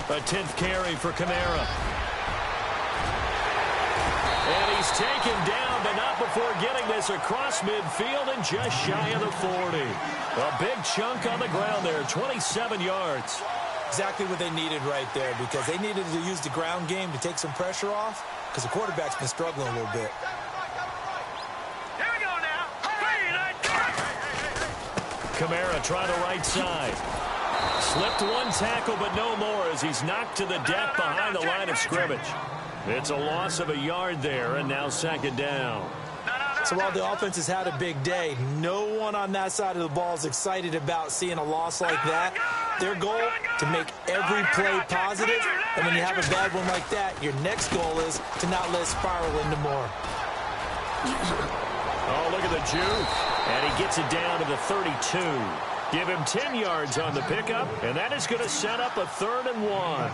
A 10th carry for Kamara. And he's taken down, but not before getting this across midfield and just shy of the 40. A big chunk on the ground there, 27 yards. Exactly what they needed right there, because they needed to use the ground game to take some pressure off, because the quarterback's been struggling a little bit. Here we go now. Kamara trying to right side. Slipped one tackle, but no more as he's knocked to the deck behind the line of scrimmage. It's a loss of a yard there, and now second down. So while the offense has had a big day, no one on that side of the ball is excited about seeing a loss like that. Their goal, to make every play positive, and when you have a bad one like that, your next goal is to not let it spiral into more. Oh, look at the juke. And he gets it down to the 32. Give him 10 yards on the pickup, and that is going to set up a 3rd and 1.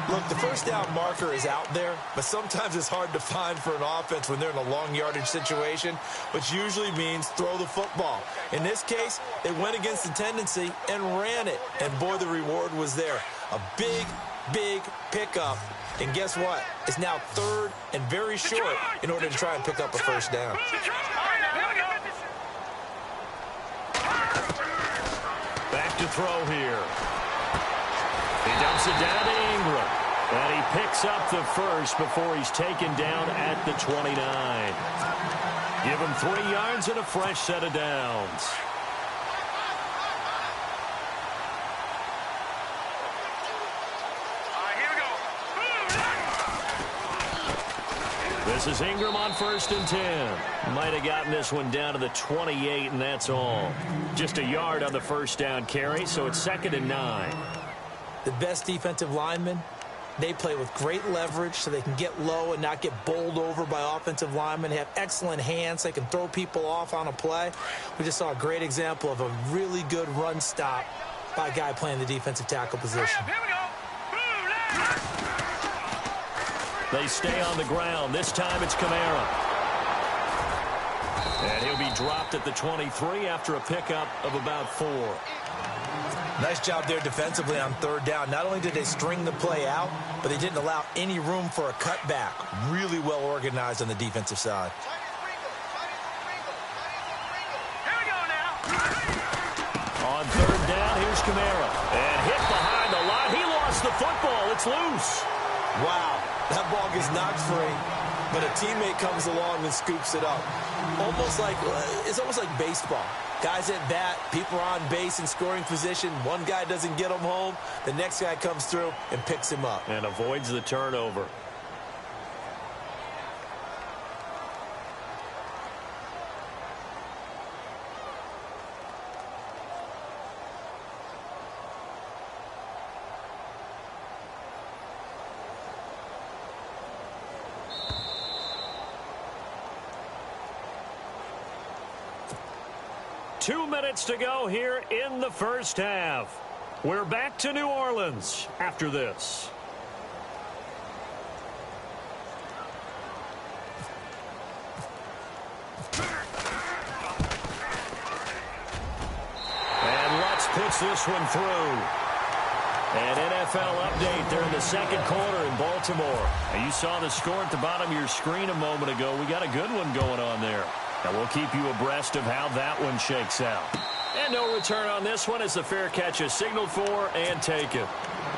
Look, the first down marker is out there, but sometimes it's hard to find for an offense when they're in a long yardage situation, which usually means throw the football. In this case, they went against the tendency and ran it, and boy, the reward was there. A big, big pickup, and guess what? It's now 3rd and very short in order to try and pick up a first down. Back to throw here. He dumps it down to Ingram. And he picks up the first before he's taken down at the 29. Give him 3 yards and a fresh set of downs. This is Ingram on 1st and 10. Might have gotten this one down to the 28, and that's all. Just a yard on the first down carry, so it's 2nd and 9. The best defensive linemen, they play with great leverage so they can get low and not get bowled over by offensive linemen. They have excellent hands. They can throw people off on a play. We just saw a great example of a really good run stop by a guy playing the defensive tackle position. They stay on the ground. This time it's Kamara. And he'll be dropped at the 23 after a pickup of about 4. Nice job there defensively on 3rd down. Not only did they string the play out, but they didn't allow any room for a cutback. Really well organized on the defensive side. Here we go now. On 3rd down, here's Kamara. And hit behind the line. He lost the football. It's loose. Wow, that ball gets knocked free, but a teammate comes along and scoops it up. It's almost like baseball. Guys at bat, people are on base in scoring position. One guy doesn't get him home. The next guy comes through and picks him up. And avoids the turnover. Two minutes to go here in the first half. We're back to New Orleans after this. And Lutz puts this one through. An NFL update there in the 2nd quarter in Baltimore. And you saw the score at the bottom of your screen a moment ago. We got a good one going on there. And we'll keep you abreast of how that one shakes out. And no return on this one as the fair catch is signaled for and taken.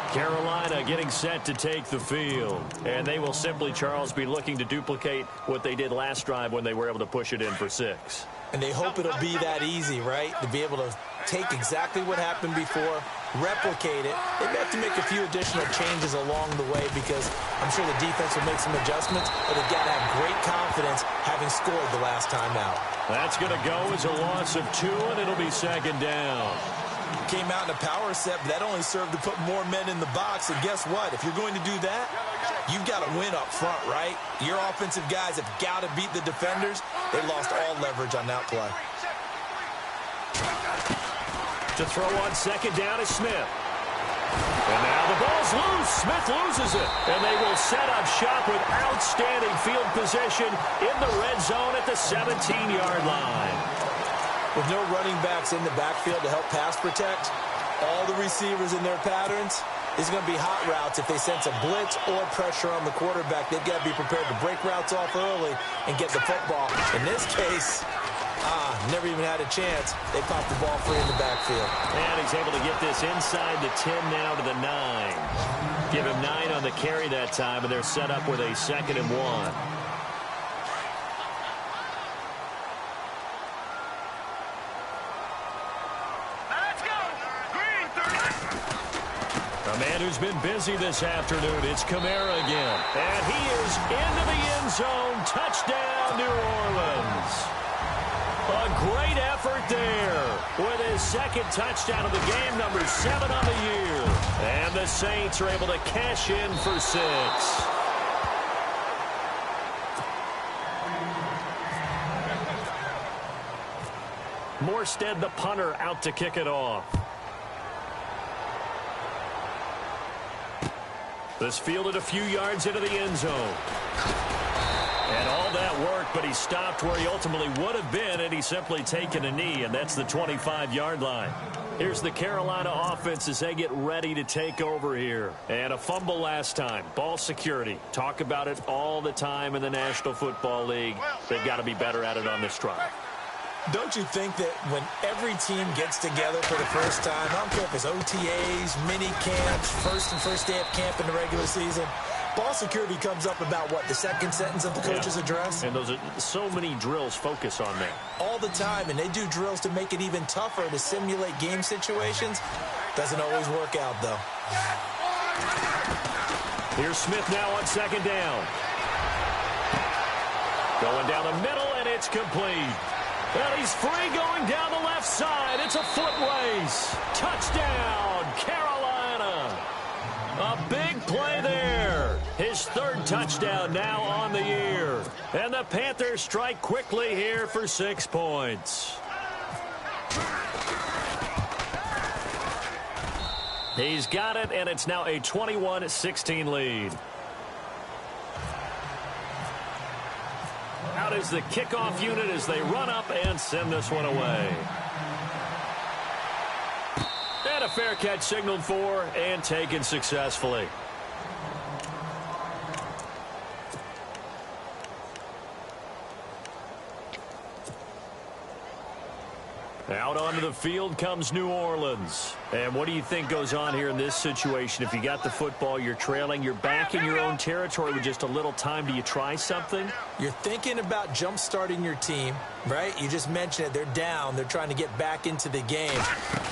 Carolina getting set to take the field. And they will simply, Charles, be looking to duplicate what they did last drive when they were able to push it in for 6. And they hope it'll be that easy, right? To be able to take exactly what happened before, replicate it. They may have to make a few additional changes along the way because I'm sure the defense will make some adjustments, but they've got to have great confidence having scored the last time out. That's going to go as a loss of 2, and it'll be 2nd down. Came out in a power set, but that only served to put more men in the box. And guess what? If you're going to do that, you've got to win up front, right? Your offensive guys have got to beat the defenders. They lost all leverage on that play. To throw on 2nd down is Smith. And now the ball's loose. Smith loses it. And they will set up shop with outstanding field position in the red zone at the 17-yard line. With no running backs in the backfield to help pass protect, all the receivers in their patterns. These are going to be hot routes. If they sense a blitz or pressure on the quarterback, they've got to be prepared to break routes off early and get the football. In this case, never even had a chance. They popped the ball free in the backfield. And he's able to get this inside the 10 now to the 9. Give him 9 on the carry that time, and they're set up with a 2nd and 1. A man who's been busy this afternoon, it's Kamara again. And he is into the end zone. Touchdown, New Orleans. A great effort there with his 2nd touchdown of the game, number 7 on the year. And the Saints are able to cash in for 6. Morstead, the punter, out to kick it off. This fielded a few yards into the end zone. And all that work, but he stopped where he ultimately would have been had he simply taken a knee, and that's the 25-yard line. Here's the Carolina offense as they get ready to take over here. And a fumble last time. Ball security. Talk about it all the time in the National Football League. They've got to be better at it on this drive. Don't you think that when every team gets together for the first time, I don't care if it's OTAs, mini camps, first day of camp in the regular season, ball security comes up about, what, the 2nd sentence of the coach's address? And those are so many drills focus on that. All the time, and they do drills to make it even tougher to simulate game situations. Doesn't always work out, though. Here's Smith now on 2nd down. Going down the middle, and it's complete. And he's free going down the left side. It's a foot race. Touchdown, Carolina. A big play there. His 3rd touchdown now on the year. And the Panthers strike quickly here for 6 points. He's got it, and it's now a 21-16 lead. Out is the kickoff unit as they run up and send this one away. And a fair catch signaled for and taken successfully. Out onto the field comes New Orleans. And what do you think goes on here in this situation? If you got the football, you're trailing, you're back in your own territory with just a little time. Do you try something? You're thinking about jump-starting your team, right? You just mentioned it. They're down. They're trying to get back into the game.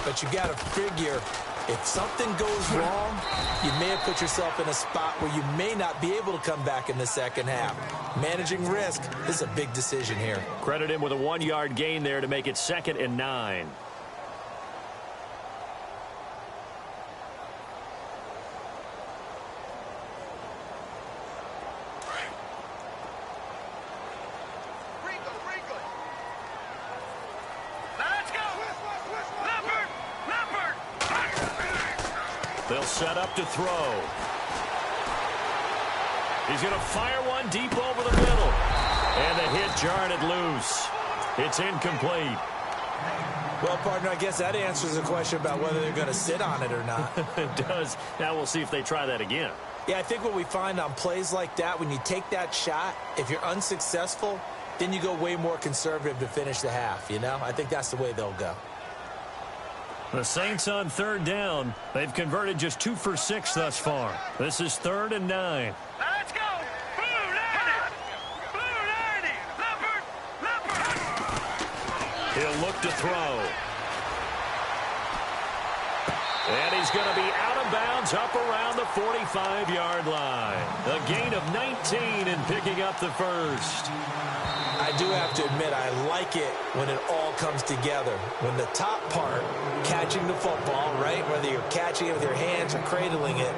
But you got to figure, if something goes wrong, you may have put yourself in a spot where you may not be able to come back in the 2nd half. Managing risk is a big decision here. Credit him with a 1-yard gain there to make it 2nd and 9. They'll set up to throw. He's going to fire one deep over the middle. And the hit jarred it loose. It's incomplete. Well, partner, I guess that answers the question about whether they're going to sit on it or not. It does. Now we'll see if they try that again. Yeah, I think what we find on plays like that, when you take that shot, if you're unsuccessful, then you go way more conservative to finish the half, you know? I think that's the way they'll go. The Saints on 3rd down. They've converted just 2 for 6 thus far. This is 3rd and 9. Let's go! Blue 90! Blue 90! Leopard! He'll look to throw. And he's going to be out of bounds up around the 45-yard line. A gain of 19 in picking up the 1st. I do have to admit, I like it when it all comes together. When the top part, catching the football, right, whether you're catching it with your hands or cradling it,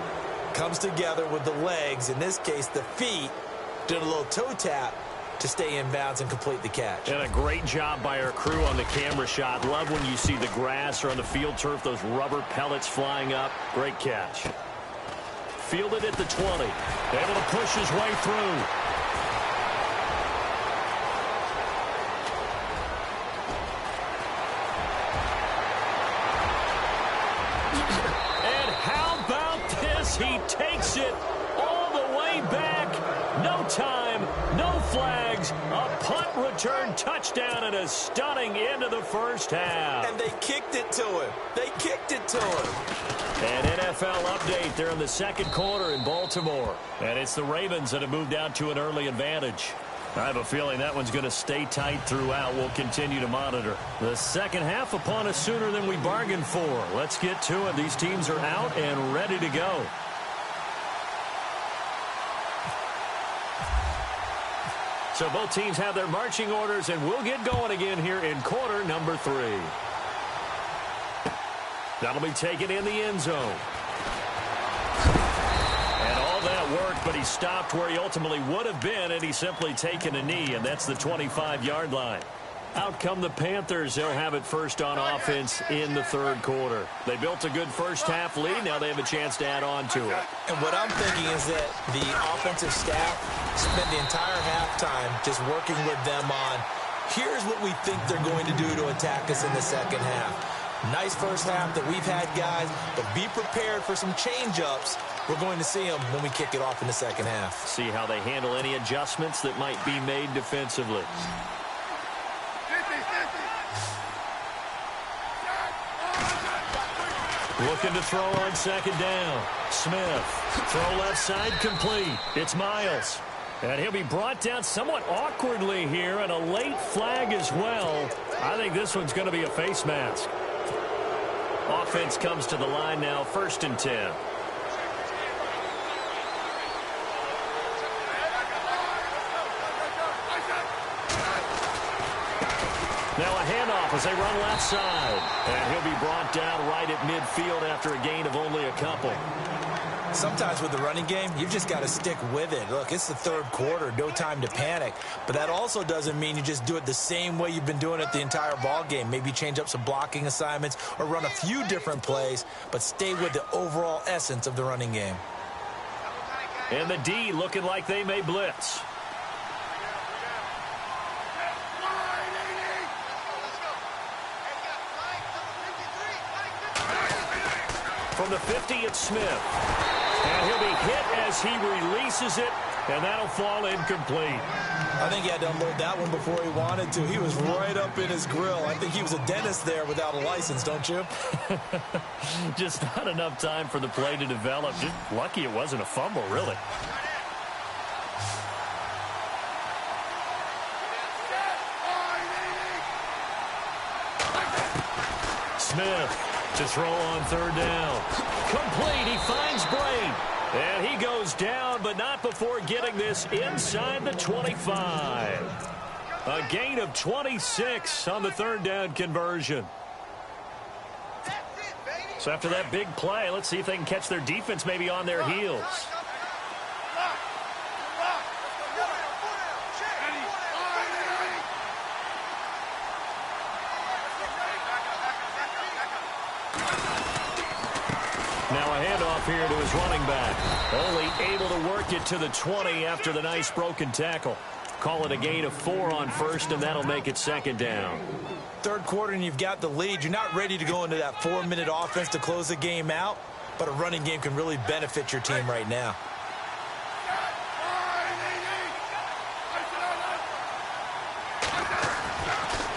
comes together with the legs, in this case the feet, did a little toe tap to stay in bounds and complete the catch. And a great job by our crew on the camera shot. Love when you see the grass or on the field turf, those rubber pellets flying up. Great catch. Fielded at the 20. Able to push his way through. takes it all the way back. No time, no flags, a punt return touchdown, and a stunning end of the first half. And they kicked it to him. They kicked it to him. An NFL update there in the second quarter in Baltimore. And it's the Ravens that have moved out to an early advantage. I have a feeling that one's going to stay tight throughout. We'll continue to monitor. The second half upon us sooner than we bargained for. Let's get to it. These teams are out and ready to go. So both teams have their marching orders, and we'll get going again here in quarter number 3. That'll be taken in the end zone. And all that worked, but he stopped where he ultimately would have been, and he's simply taken a knee, and that's the 25-yard line. Out come the Panthers. They'll have it first on offense in the third quarter. They built a good first-half lead. Now they have a chance to add on to it. And what I'm thinking is that the offensive staff spent the entire halftime just working with them on, here's what we think they're going to do to attack us in the second half. Nice first half that we've had, guys, but be prepared for some change-ups. We're going to see them when we kick it off in the second half. See how they handle any adjustments that might be made defensively. Looking to throw on second down. Smith. Throw left side complete. It's Miles. And he'll be brought down somewhat awkwardly here, and a late flag as well. I think this one's going to be a face mask. Offense comes to the line now, 1st and 10. Now a handoff as they run left side. And he'll be brought down right at midfield after a gain of only a couple. Sometimes with the running game, you've just got to stick with it. Look, it's the third quarter, no time to panic. But that also doesn't mean you just do it the same way you've been doing it the entire ball game. Maybe change up some blocking assignments or run a few different plays, but stay with the overall essence of the running game. And the D looking like they may blitz. From the 50, it's Smith. And he'll be hit as he releases it, and that'll fall incomplete. I think he had to unload that one before he wanted to. He was right up in his grill. I think he was a dentist there without a license, don't you? Just not enough time for the play to develop. Just lucky it wasn't a fumble, really. Smith to throw on third down. Complete. He finds Braid. And he goes down, but not before getting this inside the 25. A gain of 26 on the third down conversion. So after that big play, let's see if they can catch their defense maybe on their heels. Now a handoff here to his running back. Only able to work it to the 20 after the nice broken tackle. Call it a gain of 4 on first, and that'll make it second down. Third quarter, and you've got the lead. You're not ready to go into that 4-minute offense to close the game out, but a running game can really benefit your team right now.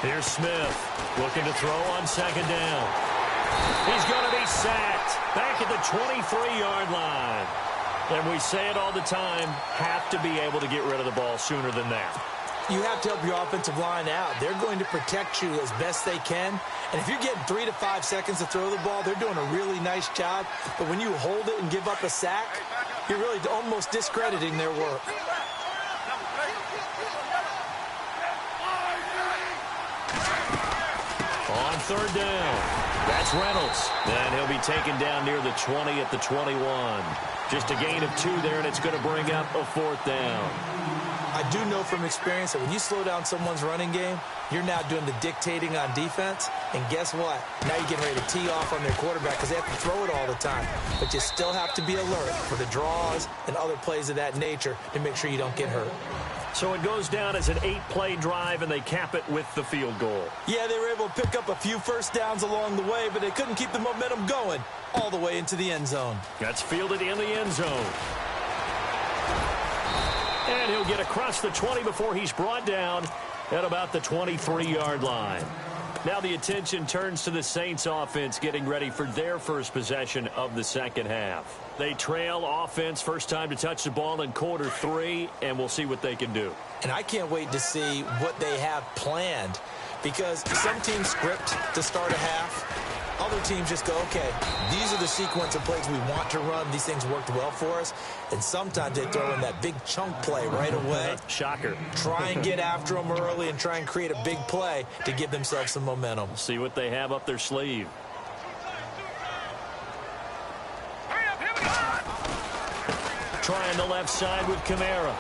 Here's Smith looking to throw on second down. He's going to be sacked back at the 23-yard line. And we say it all the time, have to be able to get rid of the ball sooner than that. You have to help your offensive line out. They're going to protect you as best they can. And if you're getting 3 to 5 seconds to throw the ball, they're doing a really nice job. But when you hold it and give up a sack, you're really almost discrediting their work. On third down. That's Reynolds. And he'll be taken down near the 20 at the 21. Just a gain of 2 there, and it's going to bring up a 4th down. I do know from experience that when you slow down someone's running game, you're now doing the dictating on defense. And guess what? Now you're getting ready to tee off on their quarterback because they have to throw it all the time. But you still have to be alert for the draws and other plays of that nature to make sure you don't get hurt. So it goes down as an 8-play drive, and they cap it with the field goal. Yeah, they were able to pick up a few first downs along the way, but they couldn't keep the momentum going all the way into the end zone. That's fielded in the end zone. And he'll get across the 20 before he's brought down at about the 23-yard line. Now the attention turns to the Saints offense getting ready for their first possession of the second half. They trail offense, first time to touch the ball in quarter 3, and we'll see what they can do. And I can't wait to see what they have planned, because some teams script to start a half. Other teams just go, okay, these are the sequence of plays we want to run. These things worked well for us. And sometimes they throw in that big chunk play right away. Shocker. Try and get after them early and try and create a big play to give themselves some momentum. See what they have up their sleeve. Trying the left side with Kamara.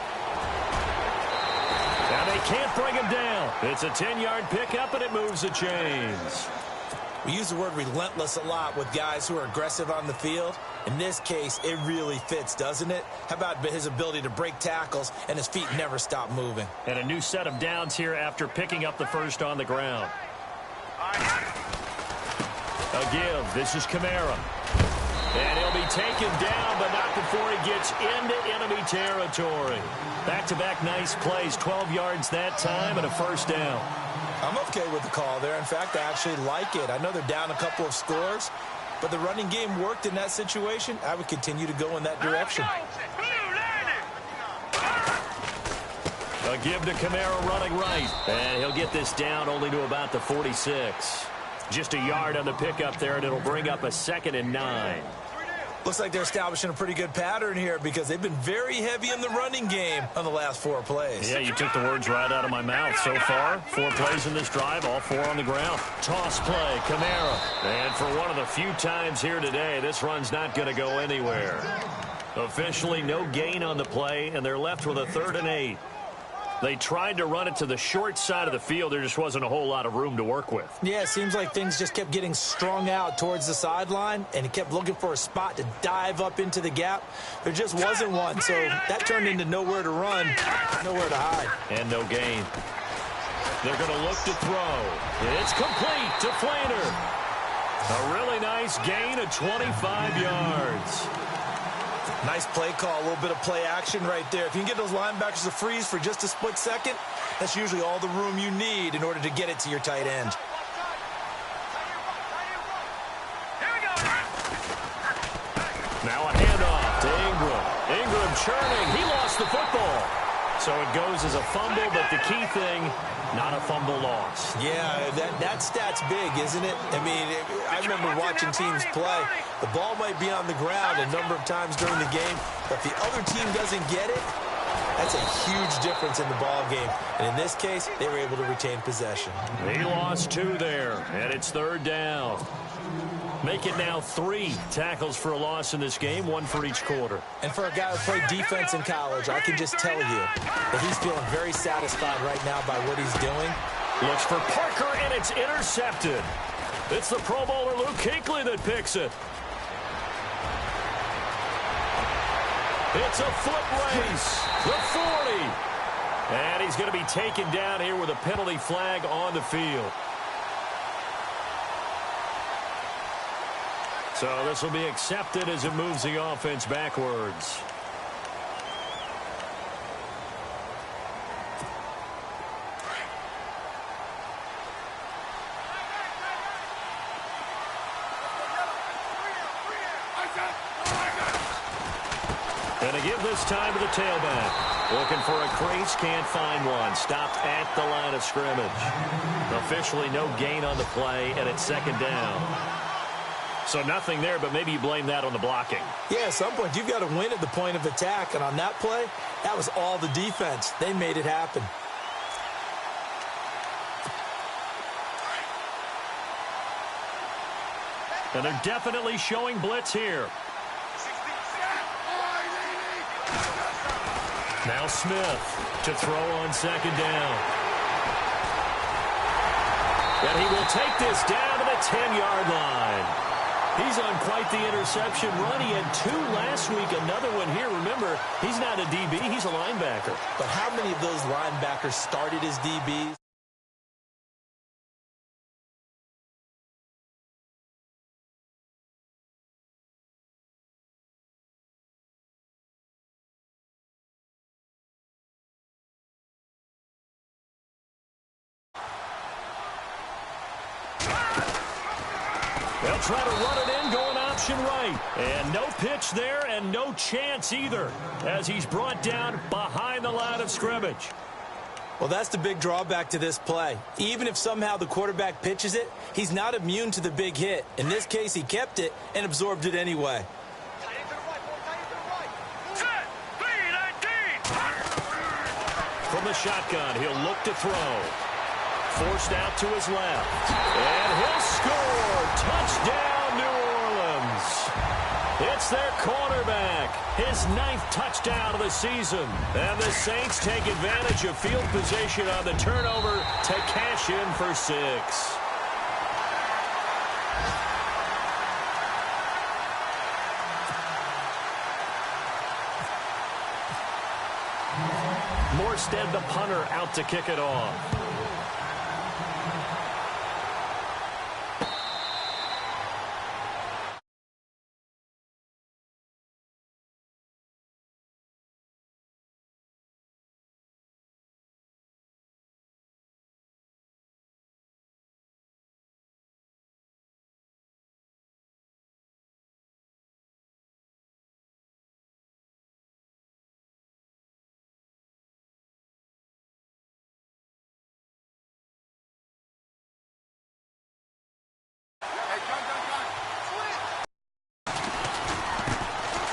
Now they can't bring him down. It's a 10-yard pickup, and it moves the chains. We use the word relentless a lot with guys who are aggressive on the field. In this case, it really fits, doesn't it? How about his ability to break tackles and his feet never stop moving? And a new set of downs here after picking up the first on the ground. A give. This is Kamara. And he'll be taken down, but not before he gets into enemy territory. Back-to-back nice plays, 12 yards that time and a first down. I'm okay with the call there. In fact, I actually like it. I know they're down a couple of scores, but the running game worked in that situation. I would continue to go in that direction. A give to Kamara running right. And he'll get this down only to about the 46. Just a yard on the pickup there, and it'll bring up a 2nd and 9. Looks like they're establishing a pretty good pattern here because they've been very heavy in the running game on the last 4 plays. Yeah, you took the words right out of my mouth. So far, 4 plays in this drive, all 4 on the ground. Toss play, Kamara. And for one of the few times here today, this run's not going to go anywhere. Officially, no gain on the play, and they're left with a 3rd and 8. They tried to run it to the short side of the field. There just wasn't a whole lot of room to work with. Yeah, it seems like things just kept getting strung out towards the sideline, and he kept looking for a spot to dive up into the gap. There just wasn't one, so that turned into nowhere to run, nowhere to hide. And no gain. They're going to look to throw. It's complete to Flanner. A really nice gain of 25 yards. Nice play call, a little bit of play action right there. If you can get those linebackers to freeze for just a split second, that's usually all the room you need in order to get it to your tight end. Now a handoff to Ingram. Ingram churning. He lost the football. So it goes as a fumble, but the key thing, not a fumble loss. Yeah, that stat's big, isn't it? I mean, I remember watching teams play. The ball might be on the ground a number of times during the game, but if the other team doesn't get it, that's a huge difference in the ball game. And in this case, they were able to retain possession. He lost 2 there, and it's 3rd down. Make it now 3 tackles for a loss in this game, 1 for each quarter. And for a guy who played defense in college, I can just tell you that he's feeling very satisfied right now by what he's doing. Looks for Parker, and it's intercepted. It's the Pro Bowler Luke Kuechly that picks it. It's a foot race. The 40. And he's going to be taken down here with a penalty flag on the field. So this will be accepted as it moves the offense backwards. And a give this time to the tailback. Looking for a crease, can't find one. Stopped at the line of scrimmage. Officially no gain on the play, and it's 2nd down. So nothing there, but maybe you blame that on the blocking. Yeah, at some point, you've got to win at the point of attack. And on that play, that was all the defense. They made it happen. And they're definitely showing blitz here. Now Smith to throw on 2nd down. And he will take this down to the 10-yard line. He's on quite the interception run. He had 2 last week, another one here. Remember, he's not a DB, he's a linebacker. But how many of those linebackers started as DBs? They'll try to run it in, going option right. And no pitch there and no chance either as he's brought down behind the line of scrimmage. Well, that's the big drawback to this play. Even if somehow the quarterback pitches it, he's not immune to the big hit. In this case, he kept it and absorbed it anyway. From the shotgun, he'll look to throw. Forced out to his left. And he'll score. Touchdown, New Orleans. It's their quarterback. His 9th touchdown of the season. And the Saints take advantage of field position on the turnover to cash in for 6. Morstead, the punter, out to kick it off.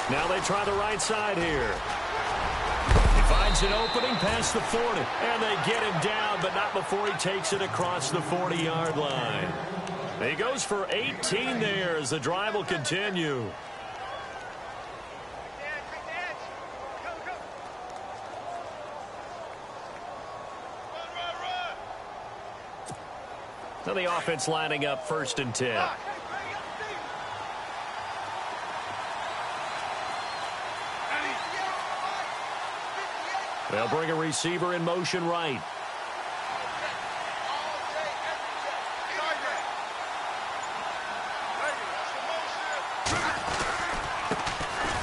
Now they try the right side here. He finds an opening past the 40. And they get him down, but not before he takes it across the 40-yard line. He goes for 18 there as the drive will continue. So the offense lining up 1st and 10. They'll bring a receiver in motion right.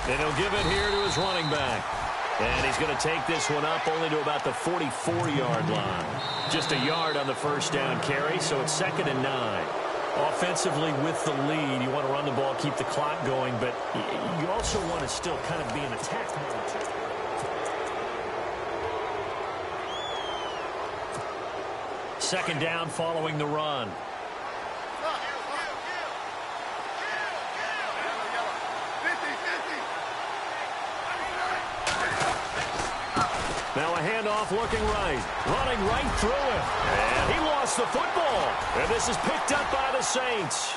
And he'll give it here to his running back. And he's going to take this one up only to about the 44-yard line. Just a yard on the 1st down carry, so it's 2nd and 9. Offensively with the lead, you want to run the ball, keep the clock going, but you also want to still kind of be in attack mode. 2nd down following the run. Now a handoff looking right. Running right through him. And he lost the football. And this is picked up by the Saints.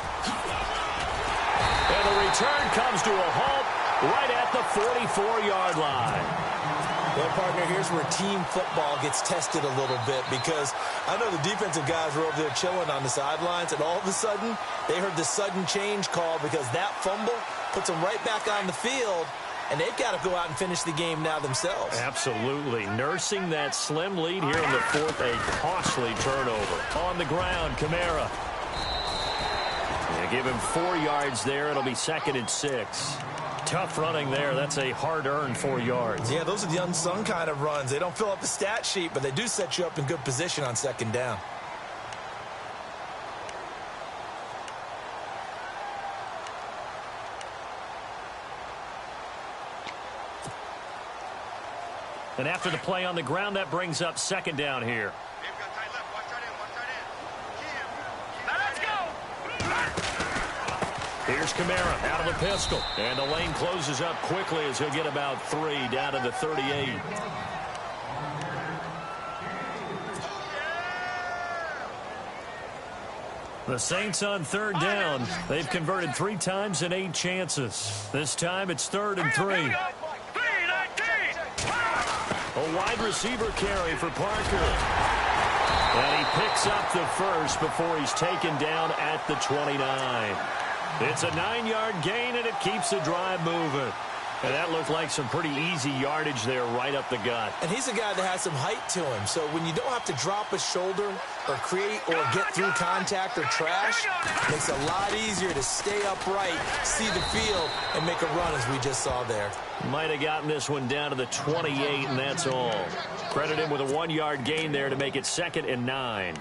And the return comes to a halt right at the 44-yard line. Well, partner, here's where team football gets tested a little bit because I know the defensive guys were over there chilling on the sidelines, and all of a sudden they heard the sudden change call because that fumble puts them right back on the field, and they've got to go out and finish the game now themselves. Absolutely. Nursing that slim lead here in the 4th, a costly turnover. On the ground, Kamara. They give him 4 yards there. It'll be 2nd and 6. Tough running there. That's a hard-earned 4 yards. Yeah, those are the unsung kind of runs. They don't fill up the stat sheet, but they do set you up in good position on 2nd down. And after the play on the ground, that brings up 2nd down here. Here's Kamara out of the pistol. And the lane closes up quickly as he'll get about 3 down to the 38. The Saints on 3rd down. They've converted 3 times in 8 chances. This time it's 3rd and 3. A wide receiver carry for Parker. And he picks up the first before he's taken down at the 29. It's a 9-yard gain, and it keeps the drive moving. And that looked like some pretty easy yardage there right up the gut. And he's a guy that has some height to him. So when you don't have to drop a shoulder or create or get through contact or trash, it makes it a lot easier to stay upright, see the field, and make a run as we just saw there. Might have gotten this one down to the 28, and that's all. Credit him with a 1-yard gain there to make it 2nd and 9.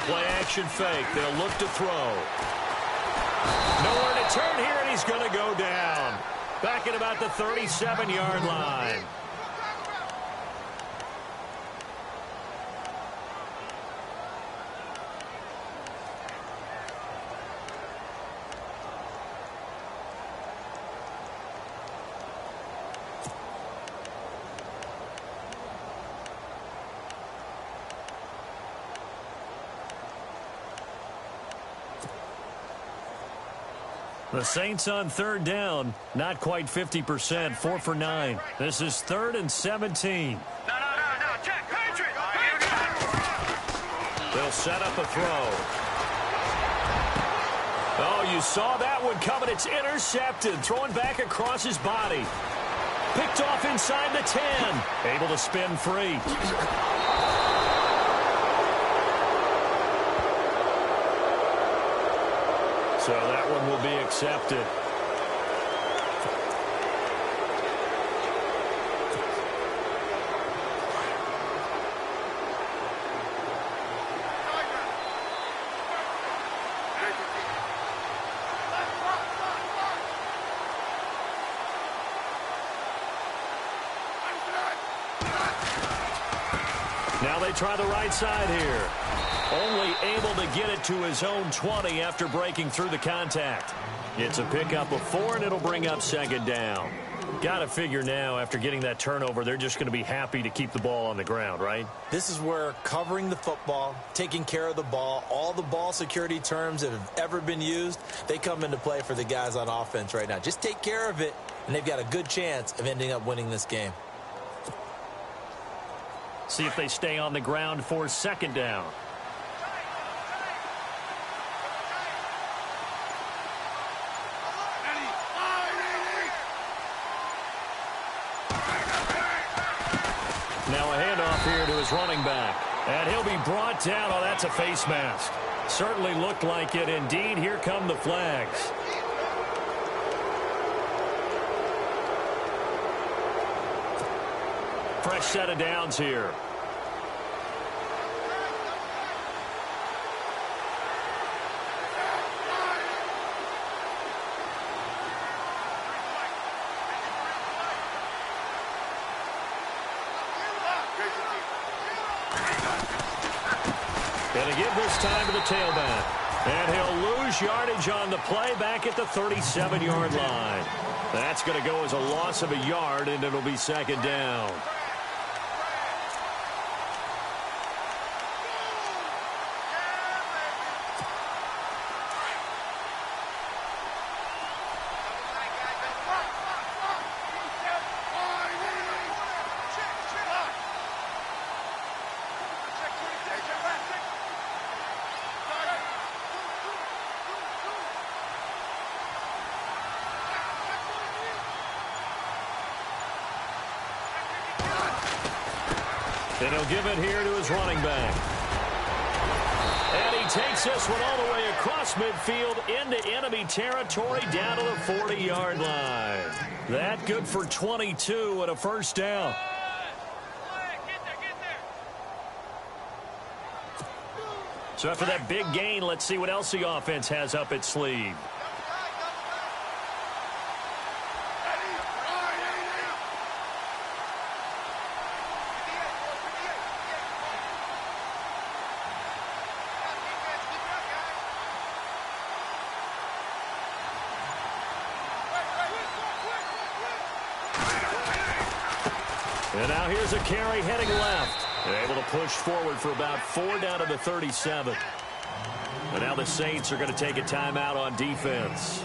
Play-action fake. They'll look to throw. Nowhere to turn here, and he's going to go down. Back at about the 37-yard line. The Saints on 3rd down, not quite 50%, 4 for 9. This is 3rd and 17. No, check, Patriot. They'll set up a throw. Oh, you saw that one coming. It's intercepted, throwing back across his body. Picked off inside the 10. Able to spin free. So that one will be accepted. Now they try the right side here. Only able to get it to his own 20 after breaking through the contact. It's a pickup of 4, and it'll bring up 2nd down. Got to figure now, after getting that turnover, they're just going to be happy to keep the ball on the ground, right? This is where covering the football, taking care of the ball, all the ball security terms that have ever been used, they come into play for the guys on offense right now. Just take care of it, and they've got a good chance of ending up winning this game. See if they stay on the ground for 2nd down. Now a handoff here to his running back. And he'll be brought down. Oh, that's a face mask. Certainly looked like it. Indeed, here come the flags. Fresh set of downs here. Going to give this time to the tailback. And he'll lose yardage on the play back at the 37-yard line. That's going to go as a loss of a yard, and it'll be 2nd down. And he'll give it here to his running back. And he takes this one all the way across midfield into enemy territory down to the 40-yard line. That good for 22 and a 1st down. So after that big gain, let's see what else the offense has up its sleeve. And now here's a carry heading left. They're able to push forward for about 4 down to the 37. And now the Saints are going to take a timeout on defense.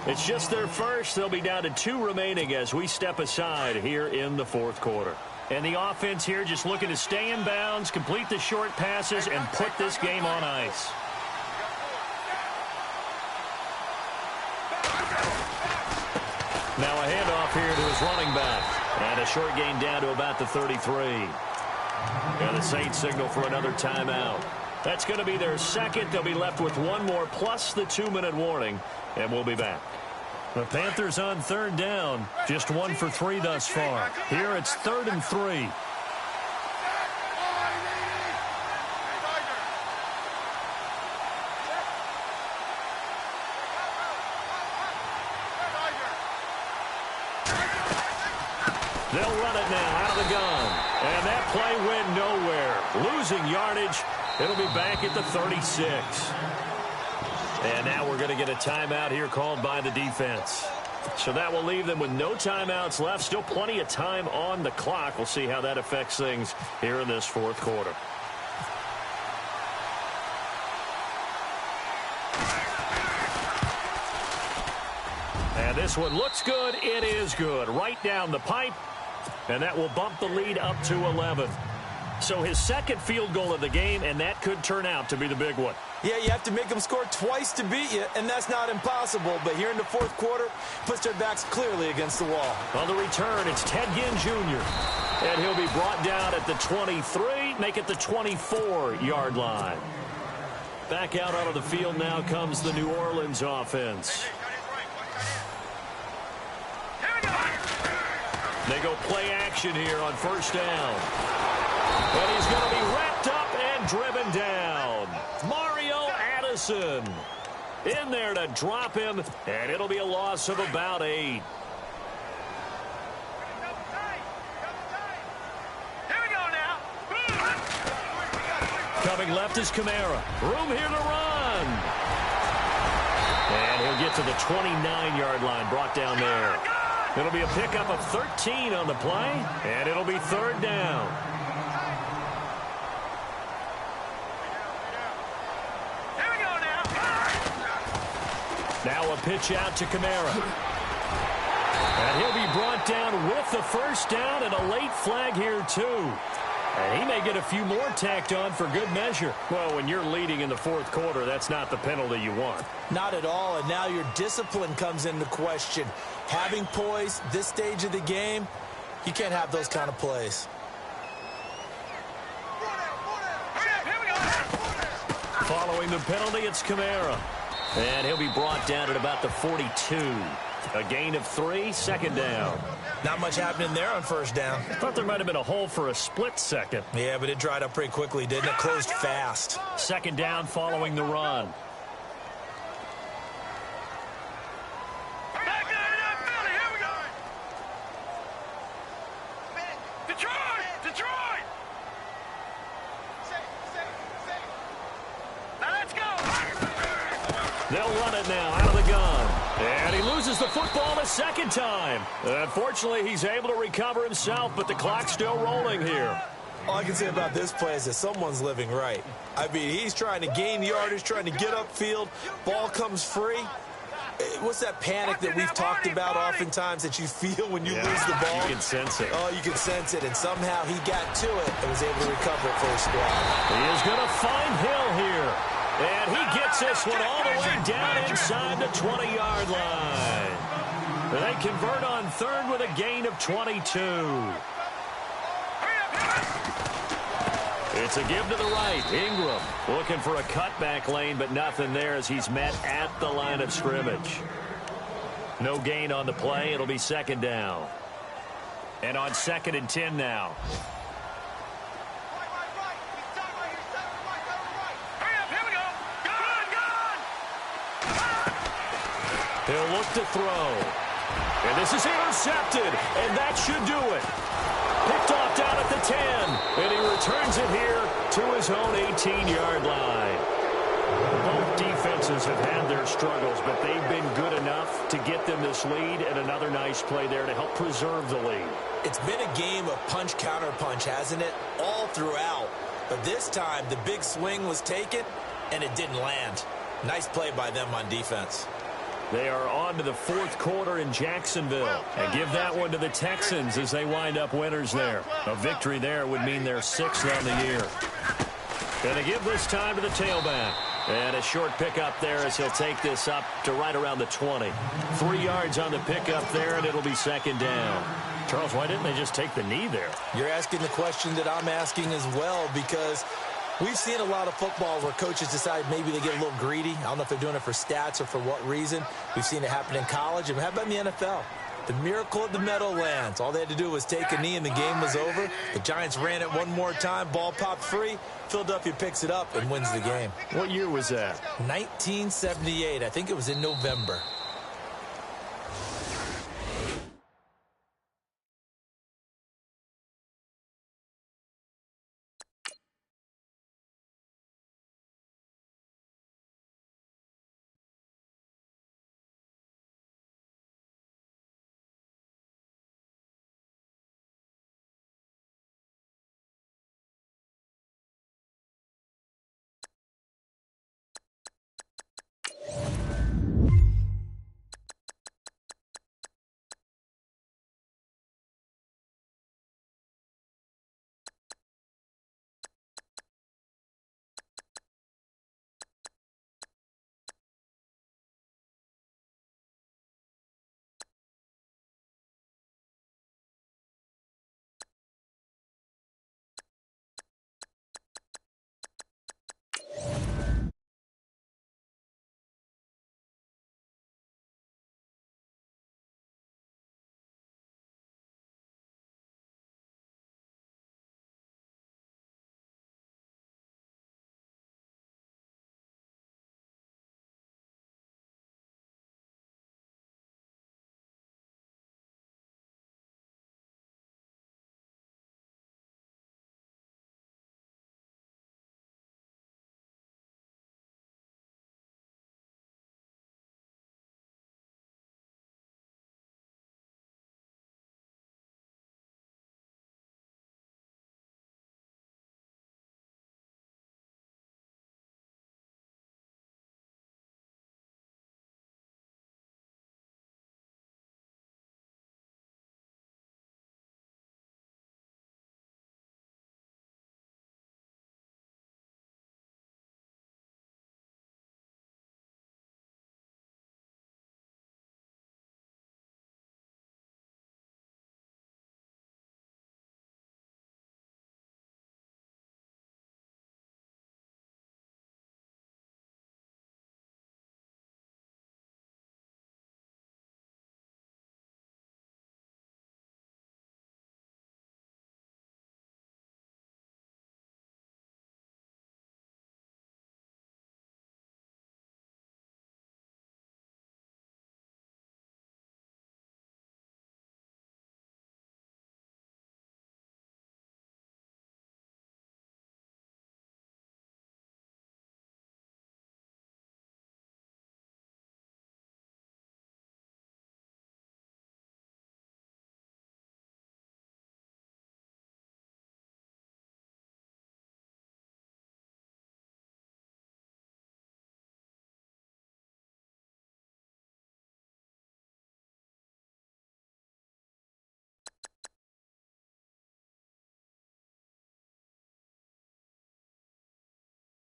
It's just their first. They'll be down to 2 remaining as we step aside here in the fourth quarter. And the offense here just looking to stay in bounds, complete the short passes, and put this game on ice. Now a handoff here to his running back. And a short gain down to about the 33. And the Saints signal for another timeout. That's going to be their second. They'll be left with one more plus the 2-minute warning. And we'll be back. The Panthers on third down. Just 1 for 3 thus far. Here it's 3rd and 3. They'll run it now out of the gun. And that play went nowhere. Losing yardage. It'll be back at the 36. And now we're going to get a timeout here called by the defense. So that will leave them with no timeouts left. Still plenty of time on the clock. We'll see how that affects things here in this fourth quarter. And this one looks good. It is good. Right down the pipe. And that will bump the lead up to 11. So his second field goal of the game, and that could turn out to be the big one. Yeah, you have to make them score twice to beat you, and that's not impossible. But here in the fourth quarter, puts their backs clearly against the wall. On the return, it's Ted Ginn Jr. And he'll be brought down at the 23, make it the 24-yard line. Back out onto the field now comes the New Orleans offense. They go play action here on first down. And he's going to be wrapped up and driven down. Mario Addison in there to drop him, and it'll be a loss of about 8. Here we go now. Coming left is Kamara. Room here to run. And he'll get to the 29-yard line, brought down there. It'll be a pickup of 13 on the play, and it'll be 3rd down. Here we go now. Now a pitch out to Kamara. And he'll be brought down with the first down and a late flag here, too. And he may get a few more tacked on for good measure. Well, when you're leading in the fourth quarter, that's not the penalty you want. Not at all, and now your discipline comes into question. Having poise this stage of the game, you can't have those kind of plays. Following the penalty, it's Kamara. And he'll be brought down at about the 42. A gain of 3, 2nd down. Not much happening there on first down. I thought there might have been a hole for a split second. Yeah, but it dried up pretty quickly, didn't it? Closed fast. 2nd down following the run. Back out of that belly. Here we go. Detroit! Now let's go. They'll run it now out of the gun. And he loses the football the second time. Unfortunately, he's able to recover himself, but the clock's still rolling here. All I can say about this play is that someone's living right. I mean, he's trying to gain yardage, trying to get upfield. Ball comes free. What's that panic that we've talked about oftentimes that you feel when you lose the ball? You can sense it. Oh, you can sense it, and somehow he got to it and was able to recover it for his squad. He is going to find Hill here. And he gets this one all the way down inside the 20-yard line. They convert on 3rd with a gain of 22. It's a give to the right. Ingram looking for a cutback lane, but nothing there as he's met at the line of scrimmage. No gain on the play. It'll be 2nd down. And on 2nd and 10 now. He'll look to throw. And this is intercepted. And that should do it. Picked off down at the 10. And he returns it here to his own 18-yard line. Both defenses have had their struggles, but they've been good enough to get them this lead. And another nice play there to help preserve the lead. It's been a game of punch-counter-punch, hasn't it? All throughout. But this time, the big swing was taken, and it didn't land. Nice play by them on defense. They are on to the fourth quarter in Jacksonville. And give that one to the Texans as they wind up winners there. A victory there would mean they're 6th on the year. Going to give this time to the tailback. And a short pickup there as he'll take this up to right around the 20. 3 yards on the pickup there, and it'll be 2nd down. Charles, why didn't they just take the knee there? You're asking the question that I'm asking as well, because we've seen a lot of football where coaches decide maybe they get a little greedy. I don't know if they're doing it for stats or for what reason. We've seen it happen in college, and how about in the NFL? The miracle of the Meadowlands. All they had to do was take a knee and the game was over. The Giants ran it one more time. Ball popped free. Philadelphia picks it up and wins the game. What year was that? 1978. I think it was in November.